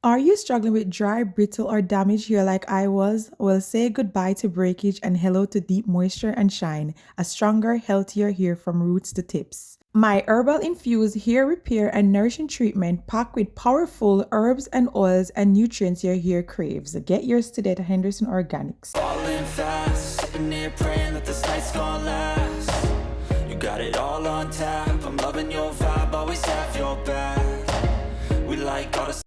Are you struggling with dry, brittle, or damaged hair like I was? Well, say goodbye to breakage and hello to deep moisture and shine, a stronger, healthier hair from roots to tips. My herbal infused hair repair and nourishing treatment packed with powerful herbs and oils and nutrients your hair craves. Get yours today at Henderson Organics. Falling fast, sitting here praying that this night's gonna last. You got it all on tap, I'm loving your vibe, always have your back. We like all the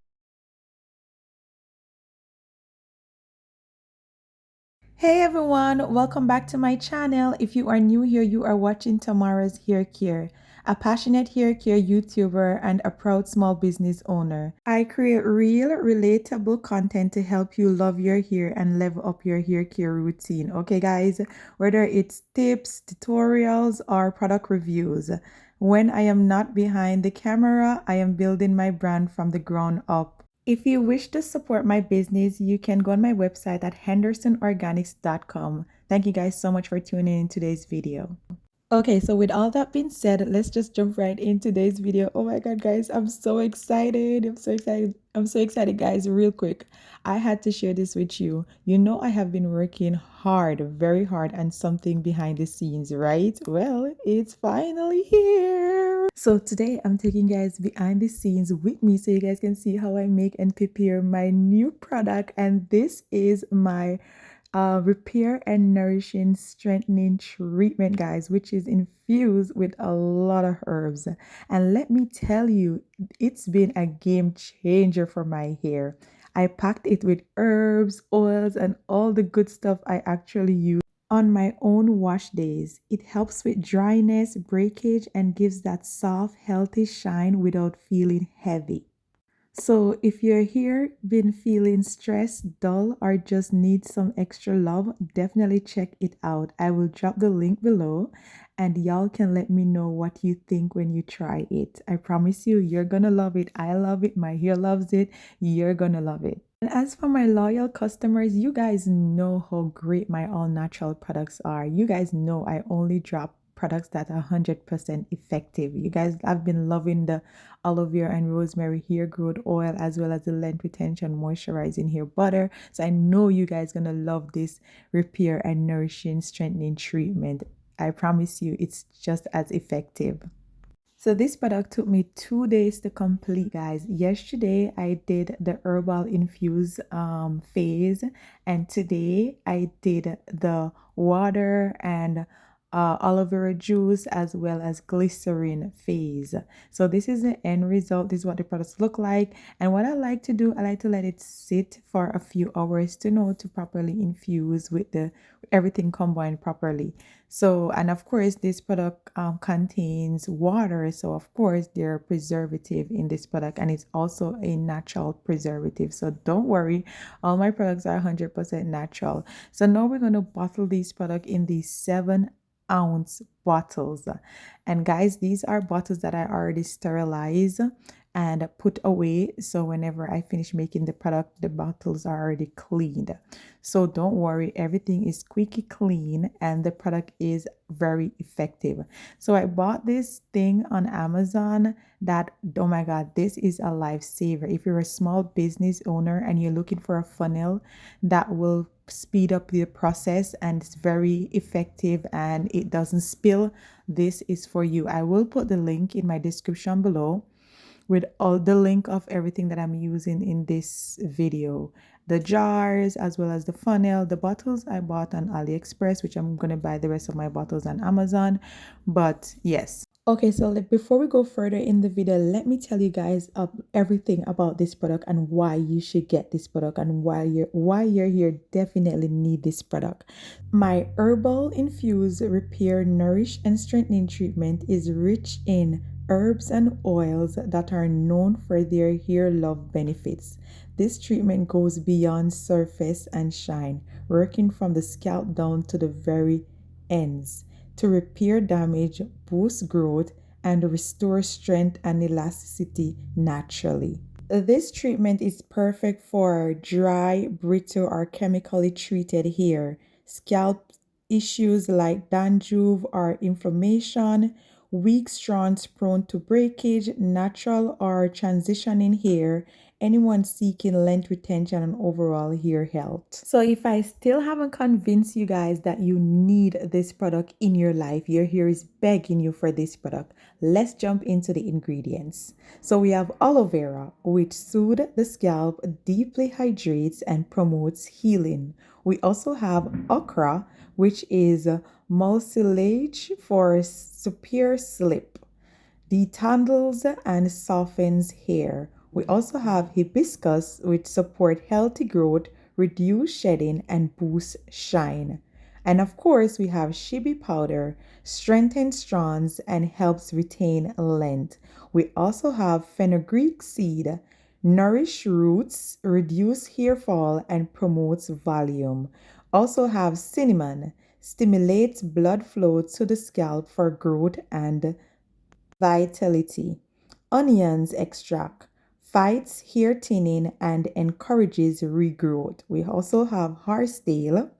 Hey everyone, welcome back to my channel. If you are new here, you are watching Tamara's Hair Care, a passionate hair care YouTuber and a proud small business owner. I create real, relatable content to help you love your hair and level up your hair care routine. Okay, guys, whether it's tips, tutorials, or product reviews. When I am not behind the camera, I am building my brand from the ground up. If you wish to support my business, you can go on my website at hendersonorganics.com. Thank you guys so much for tuning in today's video. Okay, so with all that being said, let's just jump right in today's video. Oh my god, guys, I'm so excited. I'm so excited. I'm so excited, guys. Real quick, I had to share this with you. You know, I have been working hard, very hard, on something behind the scenes, right? Well, it's finally here. So today I'm taking you guys behind the scenes with me so you guys can see how I make and prepare my new product. And this is my repair and nourishing strengthening treatment, guys, which is infused with a lot of herbs. And let me tell you, it's been a game changer for my hair. I packed it with herbs, oils, and all the good stuff I actually use on my own wash days. It helps with dryness, breakage, and gives that soft, healthy shine without feeling heavy. So, if you're here, been feeling stressed, dull, or just need some extra love, definitely check it out. I will drop the link below and y'all can let me know what you think when you try it. I promise you, you're gonna love it. I love it. My hair loves it. You're gonna love it. And as for my loyal customers, you guys know how great my all natural products are. You guys know I only drop products that are 100% effective. You guys, I've been loving the aloe vera and rosemary hair growth oil as well as the length retention moisturizing hair butter. So I know you guys gonna love this repair and nourishing strengthening treatment. I promise you it's just as effective. So this product took me 2 days to complete, guys. Yesterday I did the herbal infused phase, and today I did the water and aloe vera juice as well as glycerin phase. So this is the end result. This is what the products look like. And what I like to do, I like to let it sit for a few hours to know to properly infuse with the everything combined properly. So, and of course, this product contains water. So, of course, there are preservative in this product, and it's also a natural preservative. So, don't worry, all my products are 100% natural. So, now we're going to bottle these products in these 7-ounce bottles. And guys, these are bottles that I already sterilized and put away. So whenever I finish making the product, the bottles are already cleaned. So don't worry, everything is squeaky clean and the product is very effective. So I bought this thing on Amazon that, oh my God, this is a lifesaver. If you're a small business owner and you're looking for a funnel that will speed up the process and it's very effective and it doesn't spill, this is for you. I will put the link in my description below with all the link of everything that I'm using in this video. The jars as well as the funnel. The bottles I bought on AliExpress, which I'm going to buy the rest of my bottles on Amazon. But yes. Okay, so before we go further in the video, let me tell you guys everything about this product and why you should get this product and why you're here definitely need this product. My herbal infused repair, nourish and strengthening treatment is rich in herbs and oils that are known for their hair love benefits. This treatment goes beyond surface and shine, working from the scalp down to the very ends to repair damage, boost growth, and restore strength and elasticity naturally. This treatment is perfect for dry, brittle, or chemically treated hair, scalp issues like dandruff or inflammation, weak strands prone to breakage, natural or transitioning hair, anyone seeking length retention and overall hair health. So if I still haven't convinced you guys that you need this product in your life, your hair is begging you for this product, let's jump into the ingredients. So we have aloe vera, which soothes the scalp, deeply hydrates, and promotes healing. We also have okra, which is mucilage for superior slip, detangles and softens hair. We also have hibiscus, which support healthy growth, reduce shedding, and boost shine. And of course, we have shibi powder, strengthens strands and helps retain length. We also have fenugreek seed, nourish roots, reduce hair fall, and promotes volume. Also have cinnamon, stimulates blood flow to the scalp for growth and vitality. Onions extract fights hair thinning and encourages regrowth. We also have horsetail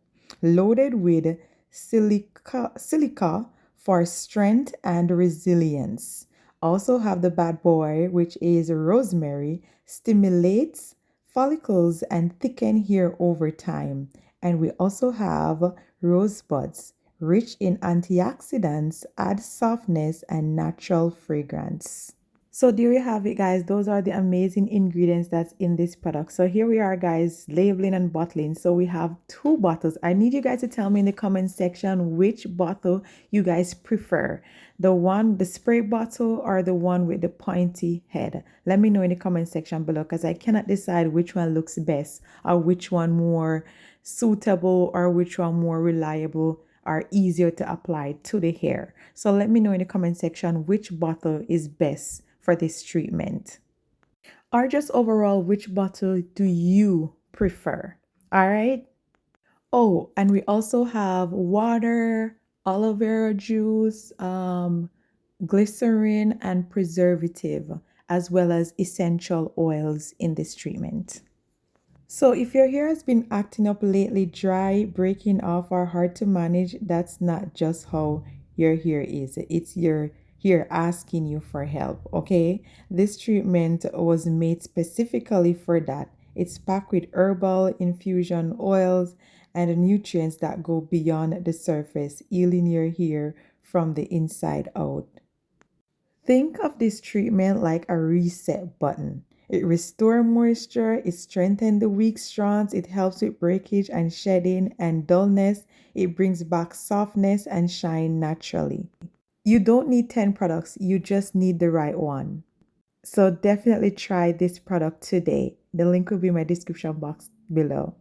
loaded with silica for strength and resilience. Also have the bad boy, which is rosemary, stimulates follicles and thicken hair over time. And we also have rosebuds, rich in antioxidants, add softness and natural fragrance. So there you have it, guys. Those are the amazing ingredients that's in this product. So here we are, guys, labeling and bottling. So we have 2 bottles. I need you guys to tell me in the comment section which bottle you guys prefer. The spray bottle or the one with the pointy head. Let me know in the comment section below, because I cannot decide which one looks best or which one more suitable or which one more reliable are easier to apply to the hair. So let me know in the comment section which bottle is best for this treatment. Or just overall, which bottle do you prefer? All right. Oh, and we also have water, aloe vera juice, glycerin, and preservative, as well as essential oils in this treatment. So if your hair has been acting up lately, dry, breaking off, or hard to manage, that's not just how your hair is. It's your hair asking you for help, okay? This treatment was made specifically for that. It's packed with herbal infusion oils and nutrients that go beyond the surface, healing your hair from the inside out. Think of this treatment like a reset button. It restores moisture, it strengthens the weak strands, it helps with breakage and shedding and dullness, it brings back softness and shine naturally. You don't need 10 products, you just need the right one. So definitely try this product today. The link will be in my description box below.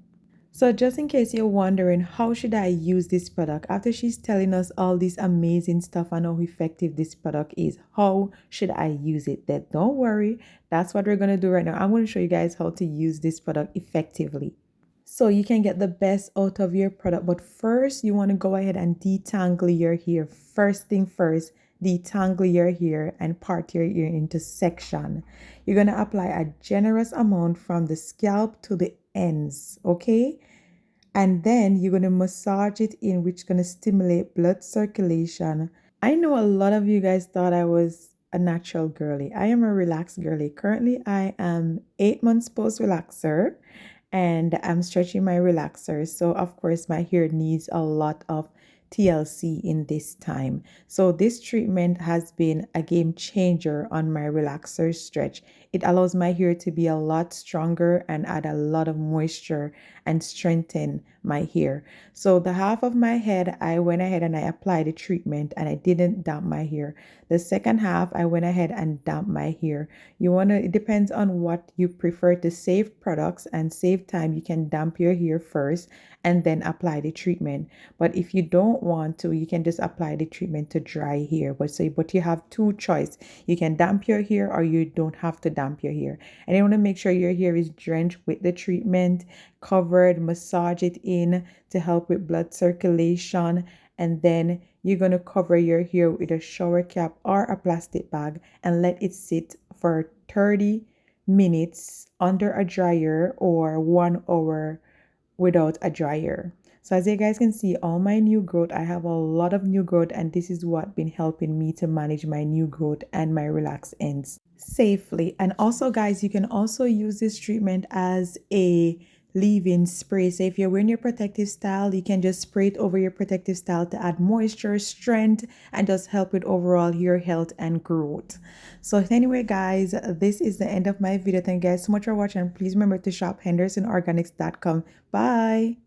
So just in case you're wondering, how should I use this product? After she's telling us all this amazing stuff and how effective this product is, how should I use it? Then don't worry, that's what we're going to do right now. I'm going to show you guys how to use this product effectively, so you can get the best out of your product. But first, you want to go ahead and detangle your hair. First thing first, detangle your hair and part your hair into section. You're going to apply a generous amount from the scalp to the ends, okay? And then you're going to massage it in, which is going to stimulate blood circulation. I know a lot of you guys thought I was a natural girly. I am a relaxed girly. Currently, I am 8 months post relaxer and I'm stretching my relaxer. So of course, my hair needs a lot of TLC in this time. So this treatment has been a game changer on my relaxer stretch. It allows my hair to be a lot stronger and add a lot of moisture and strengthen my hair. So the half of my head, I went ahead and I applied the treatment and I didn't damp my hair. The second half, I went ahead and damped my hair. It depends on what you prefer. To save products and save time, you can damp your hair first and then apply the treatment. But if you don't want to, you can just apply the treatment to dry hair. But you have 2 choices. You can damp your hair or you don't have to damp your hair. And you want to make sure your hair is drenched with the treatment, covered, massage it in to help with blood circulation. And then you're going to cover your hair with a shower cap or a plastic bag and let it sit for 30 minutes under a dryer or 1 hour without a dryer. So as you guys can see, all my new growth, I have a lot of new growth, and this is what been helping me to manage my new growth and my relaxed ends safely. And also guys, you can also use this treatment as a leave-in spray. So if you're wearing your protective style, you can just spray it over your protective style to add moisture, strength, and just help with overall your health and growth. So anyway guys, this is the end of my video. Thank you guys so much for watching. Please remember to shop hendersonorganics.com. Bye.